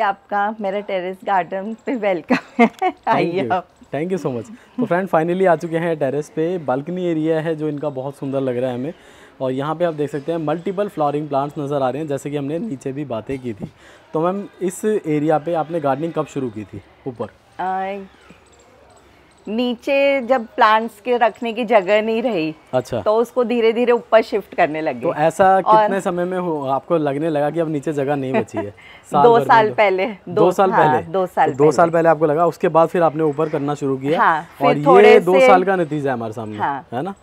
आपका मेरा terrace garden पे वेलकम है। आइए आप। Thank you so much. तो फ्रेंड फाइनली आ चुके हैं टेरेस पे। बालकनी एरिया है जो इनका बहुत सुंदर लग रहा है हमें, और यहाँ पे आप देख सकते हैं मल्टीपल फ्लावरिंग प्लांट्स नज़र आ रहे हैं, जैसे कि हमने नीचे भी बातें की थी। तो मैम इस एरिया पे आपने गार्डनिंग कब शुरू की थी? ऊपर नीचे जब प्लांट्स के रखने की जगह नहीं रही, अच्छा, तो उसको धीरे धीरे ऊपर शिफ्ट करने लगे। तो ऐसा कितने समय में आपको लगने लगा कि अब नीचे जगह नहीं बची है? 2 साल पहले। 2 साल पहले? 2 साल तो 2 साल पहले आपको लगा, उसके बाद फिर आपने ऊपर करना शुरू किया। हाँ, और ये 2 साल का नतीजा है हमारे सामने। हाँ, है ना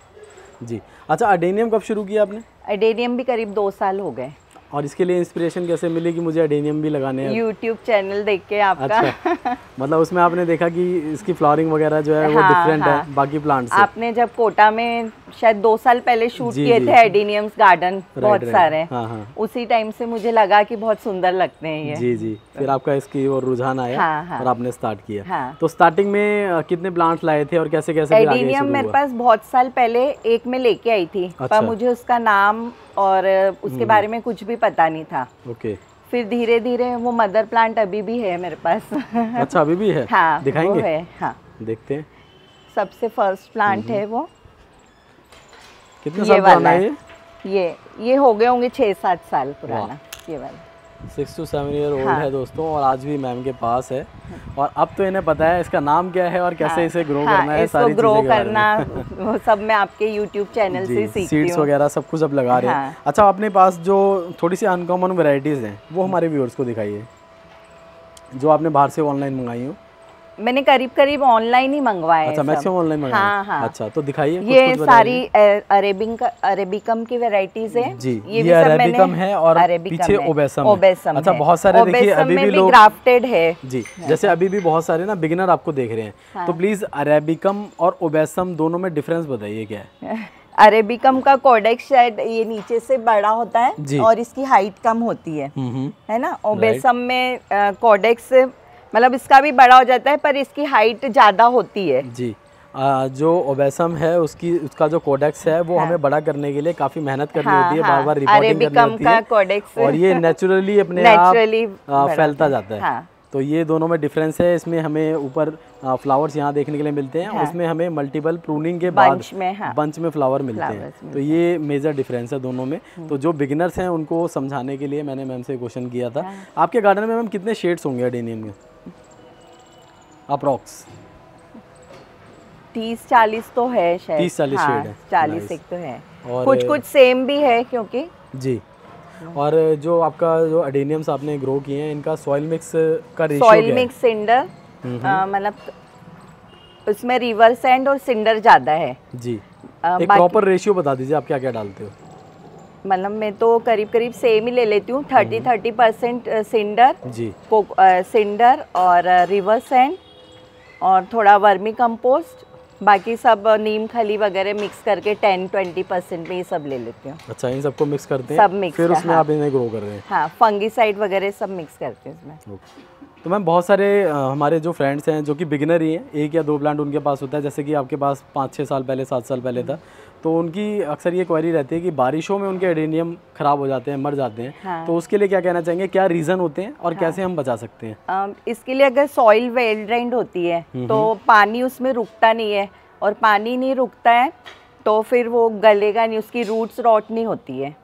जी। अच्छा, अडेनियम कब शुरू किया आपने? अडेनियम भी करीब 2 साल हो गए। और इसके लिए इंस्पिरेशन कैसे मिली कि मुझे अडेनियम भी लगाने हैं? यूट्यूब चैनल देख के आपका। अच्छा मतलब उसमें आपने देखा कि इसकी फ्लावरिंग वगैरह जो है वो डिफरेंट है बाकी प्लांट से। आपने जब कोटा में शायद 2 साल पहले शूट किए थे एडेनियम्स गार्डन बहुत सारे, उसी टाइम से मुझे लगा कि बहुत सुंदर लगते हैं ये। जी जी, फिर आपका इसकी और रुझान आया और आपने स्टार्ट किया। हाँ। तो स्टार्टिंग में कितने प्लांट्स लाए थे और कैसे कैसे? एडेनियम मेरे पास बहुत साल पहले एक में लेके आई थी, पर मुझे उसका नाम और उसके बारे में कुछ भी पता नहीं था। ओके। फिर धीरे धीरे वो मदर प्लांट अभी भी है मेरे पास। अच्छा, अभी भी है? हाँ, दिखाएंगे? वो है। हाँ, देखते हैं। सबसे फर्स्ट प्लांट है वो। कितने साल पुराना है ये हो गए होंगे 6-7 साल पुराना ये वाला। 6 to 7 ईयर ओल्ड है दोस्तों, और आज भी मैम के पास है। और अब तो इन्हें पता है इसका नाम क्या है और कैसे इसे ग्रो करना है। इसको ग्रो करना वो सब मैं आपके यूट्यूब चैनल से सीखती हूँ। सीड्स वगैरह सब कुछ अब लगा रहे हैं। अच्छा, अपने पास जो थोड़ी सी अनकॉमन वैरायटीज हैं वो हमारे व्यूअर्स को दिखाइए, जो आपने बाहर से ऑनलाइन मंगाई हो। मैंने करीब ऑनलाइन ही मंगवाए। अच्छा, मैक्सिमम ऑनलाइन मंगाए। हाँ, हाँ। अच्छा, तो दिखाइए। ये सारी अरेबिकम की वैरायटीज है जी। ये अरेबिकम है और पीछे ओबेसम है। अच्छा, बहुत सारे देखिए अभी भी लोग ग्राफ्टेड है जी, जैसे अभी भी बहुत सारे ना बिगिनर आपको देख रहे हैं। तो प्लीज अरेबिकम और ओबेसम दोनों में डिफरेंस बताइए क्या है? अरेबिकम का कोडेक्स शायद ये नीचे से बड़ा होता है और इसकी हाइट कम होती है ना। ओबेसम में कोडेक्स मतलब इसका भी बड़ा हो जाता है पर इसकी हाइट ज़्यादा होती है जी। जो ओबेसम है उसका जो कोडेक्स है वो हमें बड़ा करने के लिए काफ़ी मेहनत करनी होती है, बार बार रिपोर्टिंग करनी होती है कोडेक्स, और ये नेचुरली अपने आप फैलता जाता है। तो ये दोनों में डिफरेंस है। इसमें हमें ऊपर फ्लावर्स यहाँ देखने के लिए मिलते हैं, उसमें हमें मल्टीपल प्रूनिंग के बाद बंच में फ्लावर मिलते हैं। तो ये मेजर डिफरेंस है दोनों में। तो जो बिगिनर्स हैं उनको समझाने के लिए मैंने मैम से क्वेश्चन किया था। आपके गार्डन में मैम कितने शेड्स होंगे अडेनियम के अप्रॉक्स? 30-40 तो है शायद। 30-40 शेड है। 40 एक तो है, और कुछ सेम भी है क्योंकि जी। और जो आपका जो अडेनियम्स आपने ग्रो किए हैं इनका सॉइल मिक्स का रेशियो सॉइल मिक्स सिंडर, मतलब उसमें रिवर सैंड और सिंडर ज़्यादा है जी। एक प्रॉपर रेशियो बता दीजिए, आप क्या क्या डालते हो? मतलब मैं तो करीब सेम ही ले लेती हूँ। 30% सिंडर जी, सिंडर और रिवर सैंड और थोड़ा वर्मी कंपोस्ट, बाकी सब नीम खली वगैरह मिक्स करके 10-20% में ये सब ले लेती हूँ। अच्छा, इन सबको मिक्स करते हैं सब मिक्स, फिर उसमें आप इन्हें ग्रो कर रहे हैं? हाँ, फंगीसाइड वगैरह सब मिक्स करते हैं इसमें। तो मैम बहुत सारे हमारे जो फ्रेंड्स हैं जो कि बिगिनर ही हैं, 1 या 2 प्लांट उनके पास होता है, जैसे कि आपके पास 5-6 साल पहले 7 साल पहले था, तो उनकी अक्सर ये क्वेरी रहती है कि बारिशों में उनके एडेनियम खराब हो जाते हैं, मर जाते हैं। हाँ। तो उसके लिए क्या कहना चाहेंगे, क्या रीज़न होते हैं और कैसे हम बचा सकते हैं? इसके लिए अगर सॉइल वेल ड्रेन्ड होती है तो पानी उसमें रुकता नहीं है, और पानी नहीं रुकता है तो फिर वो गलेगा नहीं, उसकी रूट्स रॉट नहीं होती है।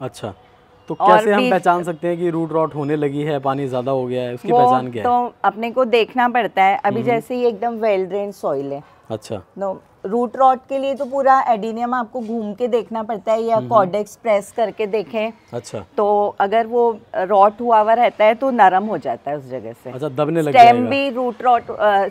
अच्छा, तो कैसे हम पहचान सकते हैं कि रूट रॉट होने लगी है, पानी ज़्यादा हो गया है, उसकी पहचान क्या है? तो अपने को देखना पड़ता है। अभी जैसे ये एकदम वेल ड्रेन सॉइल है, अच्छा, तो रूट रॉट के लिए तो पूरा एडेनियम आपको घूम के देखना पड़ता है या कॉर्डेक्स प्रेस करके देखें। अच्छा, तो अगर वो रॉट हुआ हुआ रहता है तो नरम हो जाता है उस जगह से। अच्छा, दबने लग जाएगा।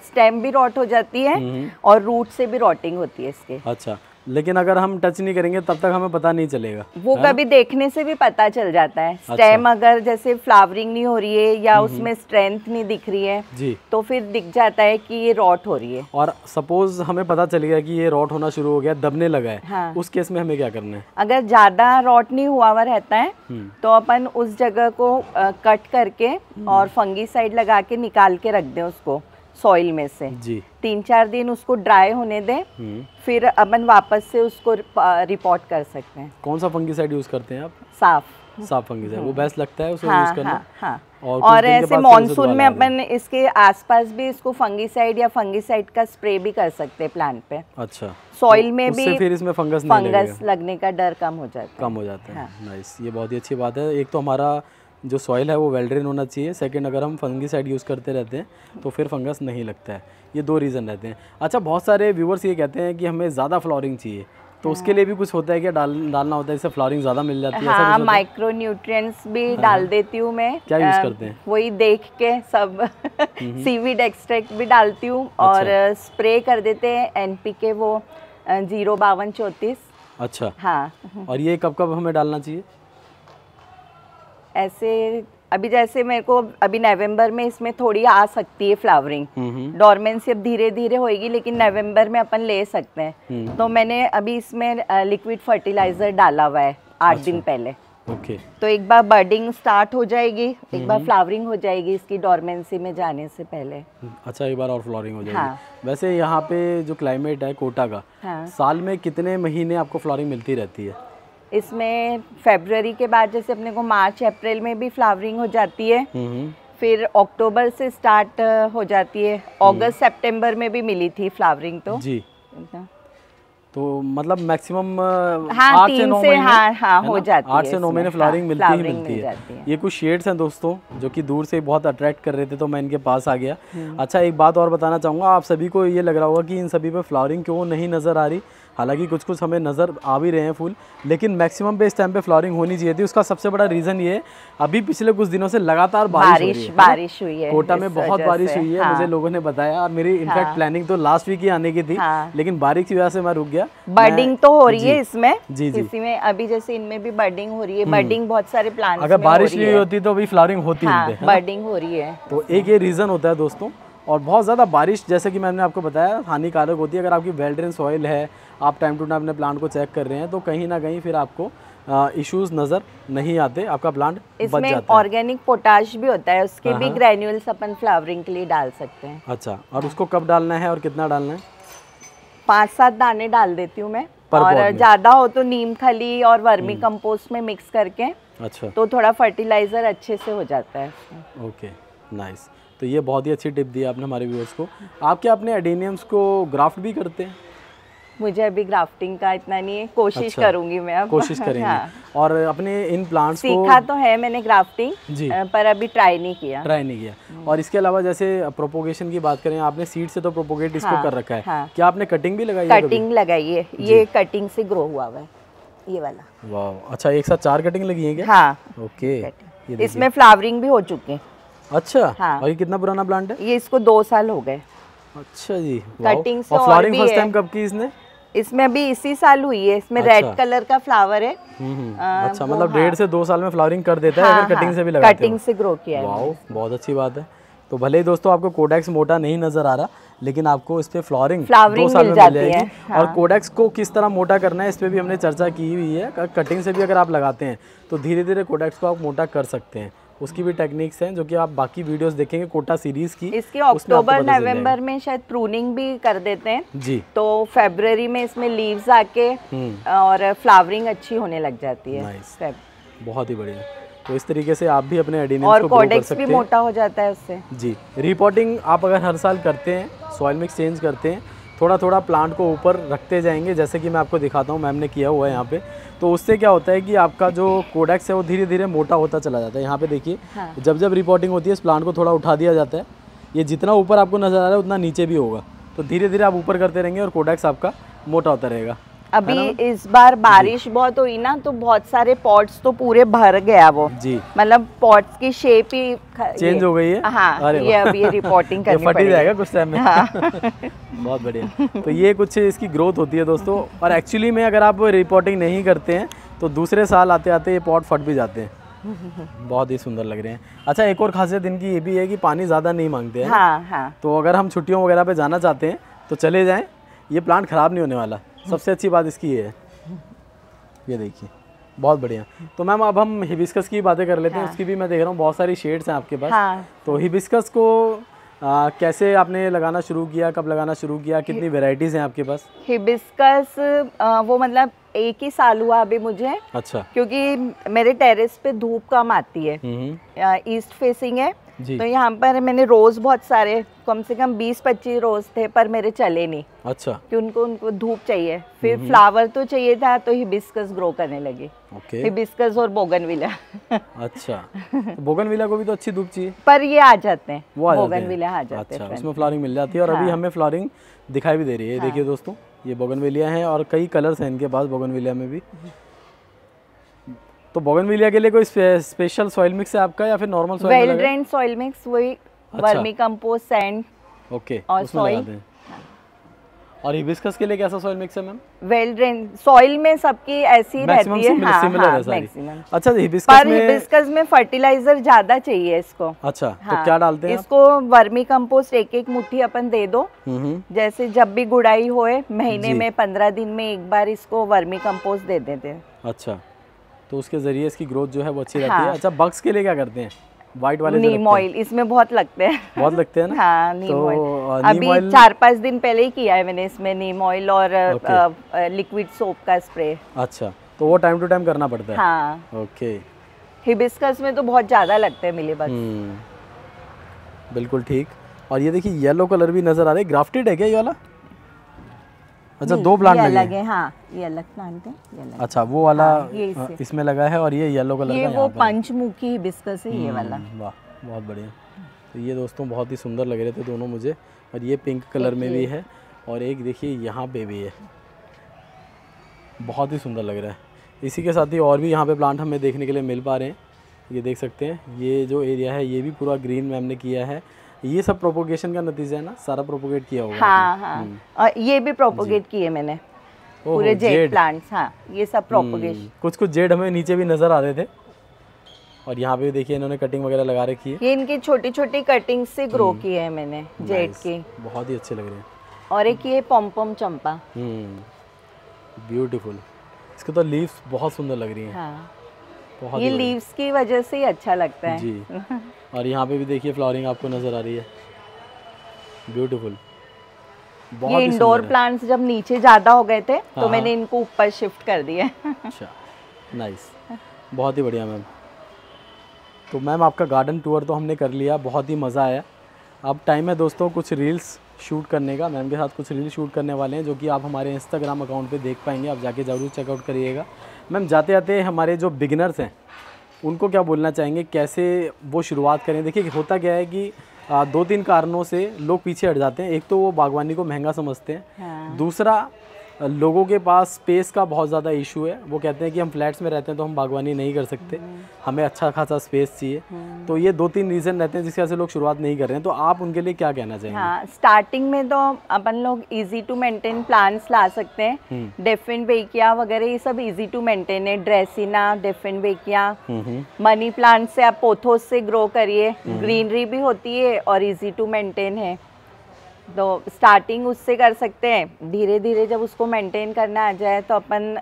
स्टेम भी रॉट हो जाती है और रूट से भी रॉटिंग होती है इसके। अच्छा, लेकिन अगर हम टच नहीं करेंगे तब तक हमें पता नहीं चलेगा। वो कभी देखने से भी पता चल जाता है। स्टेम अगर जैसे फ्लावरिंग नहीं हो रही है या उसमें स्ट्रेंथ नहीं दिख रही है जी, तो फिर दिख जाता है कि ये रॉट हो रही है। और सपोज हमें पता चल गया कि ये रॉट होना शुरू हो गया, दबने लगा है, हाँ। उस केस में हमें क्या करना है? अगर ज्यादा रॉट नहीं हुआ हुआ रहता है तो अपन उस जगह को कट करके और फंगीसाइड लगा के निकाल के रख दें उसको सॉइल में से जी। 3-4 दिन उसको ड्राई होने दें, फिर अपन वापस से उसको रिपोर्ट कर सकते हैं। कौन सा फंगीसाइड यूज करते हैं आप? साफ फंगीसाइड, वो बेस्ट लगता है उसे यूज करना? हाँ, और ऐसे मॉनसून में अपन इसके आसपास भी इसको फंगीसाइड या फंगीसाइड का स्प्रे भी कर सकते हैं प्लांट पे। अच्छा, सॉइल में भी फिर इसमें फंगस लगने का डर कम हो जाता है। नाइस, ये बहुत ही अच्छी बात है। एक तो हमारा जो सॉइल है वो वेल ड्रेन होना चाहिए, सेकंड अगर हम फंगीसाइड यूज़ करते रहते हैं तो फिर फंगस नहीं लगता है। ये 2 रीज़न रहते हैं। अच्छा, बहुत सारे व्यूवर्स ये कहते हैं कि हमें ज़्यादा फ्लावरिंग चाहिए, तो उसके लिए भी कुछ होता है क्या, डालना होता है इससे फ्लावरिंग ज़्यादा मिल जाती है? हाँ, माइक्रो न्यूट्रिएंट्स भी डाल देती हूँ मैं। क्या यूज़ करते हैं? वही देख के सब सीवीड एक्सट्रैक्ट भी डालती हूँ और स्प्रे कर देते हैं NPK वो 05234। अच्छा, हाँ। और ये कब कब हमें डालना चाहिए? ऐसे अभी जैसे मेरे को अभी नवंबर में इसमें थोड़ी आ सकती है फ्लावरिंग, डोरमेंसी अब धीरे धीरे होएगी, लेकिन नवंबर में अपन ले सकते हैं। तो मैंने अभी इसमें लिक्विड फर्टिलाइजर डाला हुआ है 8 दिन पहले। ओके। तो एक बार बर्डिंग स्टार्ट हो जाएगी, एक बार फ्लावरिंग हो जाएगी इसकी डोरमेंसी में जाने से पहले। अच्छा, एक बार और फ्लावरिंग हो जाएगी। हाँ। वैसे यहाँ पे जो क्लाइमेट है कोटा का, हाँ। साल में कितने महीने आपको फ्लावरिंग मिलती रहती है? इसमें फरवरी के बाद जैसे अपने को मार्च अप्रैल में भी फ्लावरिंग हो जाती है, फिर अक्टूबर से स्टार्ट हो जाती है, अगस्त सितंबर में भी मिली थी फ्लावरिंग तो जी। तो मतलब मैक्सिमम 8 से 9 महीने हो जाती है। 8 से 9 महीने फ्लावरिंग मिलती है। ये कुछ शेड्स हैं दोस्तों जो कि दूर से बहुत अट्रैक्ट कर रहे थे, तो मैं इनके पास आ गया। अच्छा, एक बात और बताना चाहूँगा, आप सभी को ये लग रहा होगा कि इन सभी पे फ्लावरिंग क्यों नहीं नज़र आ रही। हालांकि कुछ कुछ हमें नज़र आ भी रहे हैं फूल, लेकिन मैक्सिमम पे इस टाइम पे फ्लावरिंग होनी चाहिए थी। उसका सबसे बड़ा रीज़न ये है, अभी पिछले कुछ दिनों से लगातार बारिश हुई है। कोटा में बहुत बारिश हुई है, मुझे लोगों ने बताया, और मेरी इनफैक्ट प्लानिंग तो लास्ट वीक ही आने की थी, लेकिन बारिश की वजह से मैं रुक गया। बर्डिंग तो हो रही है इसमें, इसी में अभी जैसे इनमें भी बर्डिंग हो रही है। बर्डिंग बहुत सारे प्लांट्स अगर बारिश नहीं होती तो अभी फ्लावरिंग होती है, बर्डिंग हो रही है। तो एक ये रीज़न होता है दोस्तों। और बहुत ज़्यादा बारिश, जैसे कि मैंने आपको बताया, हानिकारक होती है। अगर आपकी वेल ड्रेन सॉइल है, आप टाइम टू टाइम अपने प्लांट को चेक कर रहे हैं, तो कहीं ना कहीं फिर आपको इश्यूज नज़र नहीं आते, आपका प्लांट बच जाता है। इसमें ऑर्गेनिक पोटाश भी होता है, उसके भी ग्रेन्यूल्स अपन फ्लावरिंग के लिए डाल सकते हैं। अच्छा, और उसको कब डालना है और कितना डालना है? 5-7 दाने डाल देती हूँ मैं, और ज़्यादा हो तो नीम खली और वर्मी कंपोस्ट में मिक्स करके, अच्छा, तो थोड़ा फर्टिलाइजर अच्छे से हो जाता है। Okay, nice. तो ये बहुत ही अच्छी टिप दी आपने हमारे व्यूअर्स को। आप क्या अपने एडेनियम्स को ग्राफ्ट भी करते हैं? मुझे अभी ग्राफ्टिंग का इतना नहीं है, कोशिश करूंगी मैं अब। कोशिश करेंगे। हाँ। और अपने इन प्लांट्स को सीखा तो है मैंने ग्राफ्टिंग जी, पर अभी ट्राई नहीं किया। और इसके अलावा जैसे प्रोपोगेशन की बात करें, आपने सीड से तो प्रोपोगेट इसको कर रखा है। हाँ। क्या आपने कटिंग भी लगाई है? कटिंग लगाई है, ये कटिंग से ग्रो हुआ है ये वाला। वाह, अच्छा, एक साथ 4 कटिंग लगी है क्या? हाँ, ओके। इसमें फ्लावरिंग भी हो चुके हैं। अच्छा, हाँ। और ये कितना पुराना प्लांट है? ये इसको 2 साल हो गए। अच्छा जी, कटिंग से। और फ्लावरिंग फर्स्ट टाइम कब की इसने? इसमें अभी इसी साल हुई है। इसमें रेड कलर का फ्लावर है। अच्छा, मतलब 1.5 से 2 साल में फ्लावरिंग कर देता है अगर कटिंग से भी लगाते हो। कटिंग से ग्रो किया है। वाओ, बहुत अच्छी बात है। तो भले ही दोस्तों आपको कोडेक्स मोटा नहीं नजर आ रहा, लेकिन आपको इस पे फ्लावरिंग 2 साल में मिल जाएगी। हाँ। और कोडेक्स को किस तरह मोटा करना है इस पे भी हमने चर्चा की हुई है। कटिंग से भी अगर आप लगाते हैं तो धीरे धीरे कोडेक्स को आप मोटा कर सकते हैं। उसकी भी टेक्निक्स हैं जो कि आप बाकी वीडियोस देखेंगे कोटा सीरीज की। इसके अक्टूबर नवंबर में शायद प्रूनिंग भी कर देते हैं जी, तो फरवरी में इसमें लीव्स आके और फ्लावरिंग अच्छी होने लग जाती है। नाइस, बहुत ही बढ़िया। तो इस तरीके से आप भी अपने एडेनियम्स और को ग्रो कर कोडेक्स सकते भी मोटा हो जाता है उससे जी। रिपोर्टिंग आप अगर हर साल करते हैं, सॉइल मिक्स चेंज करते हैं, थोड़ा थोड़ा प्लांट को ऊपर रखते जाएंगे, जैसे कि मैं आपको दिखाता हूँ, मैम ने किया हुआ है यहाँ पे, तो उससे क्या होता है कि आपका जो कोडेक्स है वो धीरे धीरे मोटा होता चला जाता है। यहाँ पे देखिए, हाँ। जब जब रिपोर्टिंग होती है इस प्लांट को थोड़ा उठा दिया जाता है, ये जितना ऊपर आपको नजर आ रहा है उतना नीचे भी होगा, तो धीरे धीरे आप ऊपर करते रहेंगे और कोडेक्स आपका मोटा होता रहेगा। अभी इस बार बारिश बहुत हुई ना, तो बहुत सारे पॉट्स तो पूरे भर गया वो जी, मतलब पॉट्स की शेप ही चेंज हो गई है। हाँ, ये अभी ये रिपोर्टिंग करनी पड़ेगी। फट जाएगा कुछ टाइम में। हाँ। बहुत बढ़िया। तो ये कुछ इसकी ग्रोथ होती है दोस्तों, और एक्चुअली में अगर आप रिपोर्टिंग नहीं करते हैं तो दूसरे साल आते आते ये पॉट फट भी जाते हैं। बहुत ही सुंदर लग रहे हैं। अच्छा, एक और खासियत इनकी ये भी है कि पानी ज़्यादा नहीं मांगते हैं। हाँ, हाँ। तो अगर हम छुट्टियों वगैरह पे जाना चाहते हैं तो चले जाएं, ये प्लांट ख़राब नहीं होने वाला। सबसे अच्छी बात इसकी ये है। ये देखिए, बहुत बढ़िया। तो मैम अब हम हिबिस्कस की बातें कर लेते हैं। उसकी भी मैं देख रहा हूँ बहुत सारी शेड्स हैं आपके पास। हाँ। तो हिबिस्कस को कैसे आपने लगाना शुरू किया, कब लगाना शुरू किया, कितनी वेराइटीज हैं आपके पास? हिबिस्कस वो मतलब 1 ही साल हुआ अभी मुझे। अच्छा। क्योंकि मेरे टेरेस पे धूप कम आती है, ईस्ट फेसिंग है, तो यहाँ पर मैंने रोज बहुत सारे, कम से कम 20-25 रोज थे, पर मेरे चले नहीं। अच्छा। कि उनको धूप चाहिए, फिर फ्लावर तो चाहिए था, तो हिबिस्कस ग्रो करने लगे। ओके। हिबिस्कस और बोगनविला। अच्छा, तो बोगनविला को भी तो अच्छी धूप चाहिए, पर ये आ जाते हैं, बोगनविला आ जाते हैं। अच्छा, उसमें फ्लावरिंग मिल जाती है। और अभी हमें फ्लावरिंग दिखाई भी दे रही है। देखिए दोस्तों, ये बोगनविलिया हैं और कई कलर्स हैं इनके पास बोगनविलिया में भी। तो बोगनविलिया के लिए कोई स्पेशल सॉइल मिक्स है आपका या फिर normal soil? Well drained soil mix, वही वर्मी कंपोस्ट, सैंड ओके और सॉइल। और हिबिस्कस के लिए कैसा सॉइल मिक्स है मैम? वेल ड्रेन्ड सॉइल में सबकी ऐसी रहती है, मैक्सिमम। अच्छा, हिबिस्कस में फर्टिलाइजर ज्यादा चाहिए इसको। अच्छा, तो क्या डालते हैं इसको? वर्मी कंपोस्ट 1-1 मुट्ठी अपन दे दो। जैसे जब भी गुड़ाई होए, महीने में 15 दिन में एक बार इसको वर्मी कंपोस्ट दे देते हैं। अच्छा, तो उसके जरिए इसकी ग्रोथ जो है वो अच्छी रहती है। अच्छा, बग्स के लिए क्या करते हैं? व्हाइट वाले नीम ऑयल इसमें बहुत लगते हैं। बहुत लगते हैं ना? हाँ, नीम ऑयल अभी 4-5 दिन पहले ही किया है मैंने इसमें, नीम ऑयल और लिक्विड सोप का स्प्रे। अच्छा, तो वो टाइम टू टाइम करना पड़ता है? हाँ। ओके। हिबिस्कस में तो बहुत ज्यादा लगते हैं मिलीबग्स। बिल्कुल ठीक। और ये देखिए येलो कलर भी नजर आ रहा है, ग्राफ्टेड है क्या ये वाला? अच्छा, 2 प्लांट लगे हैं। हाँ, ये अलग प्लांट है, ये अलग। अच्छा, वो वाला इसमें लगा है और ये येलो कलर का ये वो पंचमुखी हिबिस्कस है, ये वाला। वाह, बहुत बढ़िया। तो ये दोस्तों बहुत ही सुंदर लग रहे थे दोनों मुझे। और ये पिंक कलर में भी है और एक देखिए यहाँ पे भी है, बहुत ही सुंदर लग रहा है। इसी के साथ ही और भी यहाँ पे प्लांट हमें देखने के लिए मिल पा रहे हैं। ये देख सकते हैं, ये जो एरिया है ये भी पूरा ग्रीन मैम ने किया है। ये सब प्रोपोगेशन का नतीजा है ना? सारा प्रोपोगेट किया होगा? हाँ हाँ, और ये भी प्रोपोगेट किए मैंने, पूरे जेड प्लांट्स। हाँ, ये सब प्रोपोगेशन। कुछ जेड हमें नीचे भी नजर आ रहे थे। और यहाँ पे देखिए इन्होंने कटिंग वगैरह लगा रखी है। ये इनकी छोटी-छोटी कटिंग से ग्रो की है मैंने, जेड की। बहुत ही अच्छे लग रहे हैं। और एक ये पॉम-पॉम चंपा, ब्यूटीफुल। इसके तो लीव्स बहुत सुंदर लग रही हैं। हाँ, बहुत ये लीव्स की वजह से ही अच्छा लगता है जी। और यहाँ पे भी देखिए फ्लावरिंग आपको नजर आ रही है, ब्यूटीफुल। ये इंडोर प्लांट्स जब नीचे ज्यादा हो गए थे तो मैंने इनको ऊपर शिफ्ट कर दिया। अच्छा, नाइस, बहुत ही बढ़िया मैम। तो मैम आपका गार्डन टूर तो हमने कर लिया, बहुत ही मज़ा आया। अब टाइम है दोस्तों कुछ रील्स शूट करने का। मैम के साथ कुछ रील्स शूट करने वाले हैं जो कि आप हमारे इंस्टाग्राम अकाउंट पे देख पाएंगे, आप जाके ज़रूर चेकआउट करिएगा। मैम जाते जाते हमारे जो बिगिनर्स हैं उनको क्या बोलना चाहेंगे, कैसे वो शुरुआत करें? देखिए होता क्या है कि 2-3 कारणों से लोग पीछे हट जाते हैं। एक तो वो बागवानी को महंगा समझते हैं। हाँ। दूसरा, लोगों के पास स्पेस का बहुत ज़्यादा इशू है। वो कहते हैं कि हम फ्लैट्स में रहते हैं तो हम बागवानी नहीं कर सकते, हमें अच्छा खासा स्पेस चाहिए। तो ये 2-3 रीज़न रहते हैं जिसकी वजह से लोग शुरुआत नहीं कर रहे हैं। तो आप उनके लिए क्या कहना चाहेंगे? हाँ, स्टार्टिंग में तो अपन लोग इजी टू मेंटेन प्लांट्स ला सकते हैं। डेफिनबेकिया वगैरह ये सब इजी टू मेंटेन है। ड्रेसिना, डेफिनबेकिया, मनी प्लांट से आप पोथोस से ग्रो करिए, ग्रीनरी भी होती है और इजी टू मेंटेन है। तो स्टार्टिंग उससे कर सकते हैं। धीरे धीरे जब उसको मेंटेन करना आ जाए तो अपन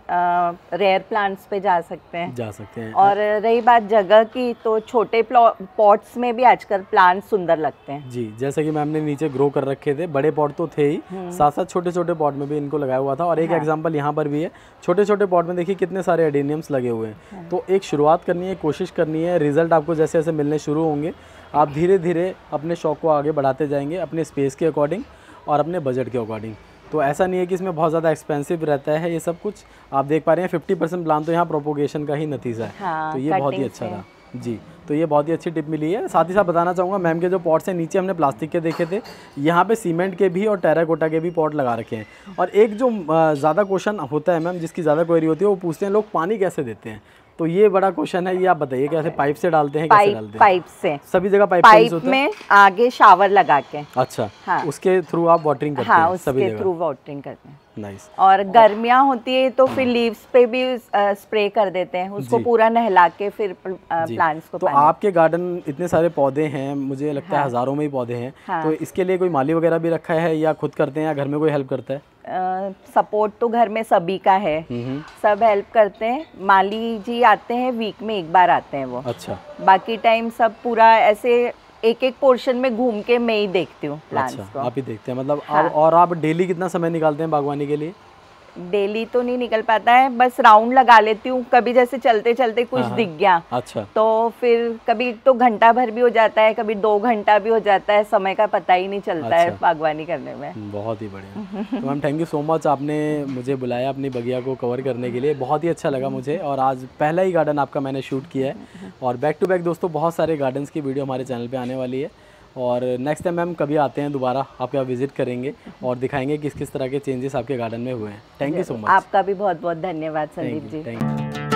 रेयर प्लांट्स पे जा सकते हैं। और रही बात जगह की, तो छोटे पॉट्स में भी आजकल प्लांट सुंदर लगते हैं जी। जैसे कि मैम ने नीचे ग्रो कर रखे थे, बड़े पॉट तो थे ही, साथ साथ छोटे छोटे पॉट में भी इनको लगाया हुआ था। और एक एग्जांपल यहाँ पर भी है, छोटे छोटे पॉट में देखिए कितने सारे एडेनियम्स लगे हुए हैं। तो एक शुरुआत करनी है, कोशिश करनी है, रिजल्ट आपको जैसे जैसे मिलने शुरू होंगे आप धीरे धीरे अपने शौक को आगे बढ़ाते जाएंगे, अपने स्पेस के अकॉर्डिंग और अपने बजट के अकॉर्डिंग। तो ऐसा नहीं है कि इसमें बहुत ज़्यादा एक्सपेंसिव रहता है ये सब कुछ। आप देख पा रहे हैं 50% प्लान तो यहाँ प्रोपोगेशन का ही नतीजा है। हाँ, तो ये बहुत ही अच्छा रहा जी। तो ये बहुत ही अच्छी टिप मिली है। साथ ही साथ बताना चाहूँगा, मैम के जो पॉट्स हैं नीचे हमने प्लास्टिक के देखे थे, यहाँ पे सीमेंट के भी और टेराकोटा के भी पॉट लगा रखे हैं। और एक जो ज़्यादा क्वेश्चन होता है मैम, जिसकी ज़्यादा क्वेरी होती है, वो पूछते हैं लोग पानी कैसे देते हैं। तो ये बड़ा क्वेश्चन है, ये आप बताइए कैसे पाइप से डालते हैं? कैसे डालते हैं? पाइप से, सभी जगह पाइप में आगे शावर लगा के। अच्छा, हाँ। उसके थ्रू आप वाटरिंग करते हैं? उसके थ्रू वाटरिंग करते हैं। नाइस। और गर्मियाँ होती है तो फिर लीव्स पे भी स्प्रे कर देते हैं, उसको पूरा नहला के फिर प्लांट्स को। तो आपके गार्डन इतने सारे पौधे हैं, मुझे लगता है हजारों में ही पौधे हैं। तो इसके लिए कोई माली वगैरह भी रखा है या खुद करते हैं या घर में कोई हेल्प करता है? सपोर्ट तो घर में सभी का है, सब हेल्प करते हैं। माली जी आते हैं, वीक में एक बार आते हैं वो। अच्छा। बाकी टाइम सब पूरा ऐसे एक एक पोर्शन में घूम के मैं ही देखती हूँ प्लांट्स को। आप ही देखते हैं मतलब। हाँ। और आप डेली कितना समय निकालते हैं बागवानी के लिए? डेली तो नहीं निकल पाता है, बस राउंड लगा लेती हूँ। कभी जैसे चलते चलते कुछ दिख गया, अच्छा, तो फिर कभी तो घंटा भर भी हो जाता है, कभी 2 घंटा भी हो जाता है, समय का पता ही नहीं चलता है बागवानी करने में। बहुत ही बढ़िया। तो ma'am thank you so much, आपने मुझे बुलाया अपनी बगिया को कवर करने के लिए, बहुत ही अच्छा लगा मुझे। और आज पहला ही गार्डन आपका मैंने शूट किया है, और बैक टू बैक दोस्तों बहुत सारे गार्डन्स की वीडियो हमारे चैनल पर आने वाली है। और नेक्स्ट टाइम मैम कभी आते हैं दोबारा आपके यहाँ विजिट करेंगे और दिखाएंगे किस किस तरह के चेंजेस आपके गार्डन में हुए हैं। Thank you so much. आपका भी बहुत बहुत धन्यवाद संदीप जी। Thank you.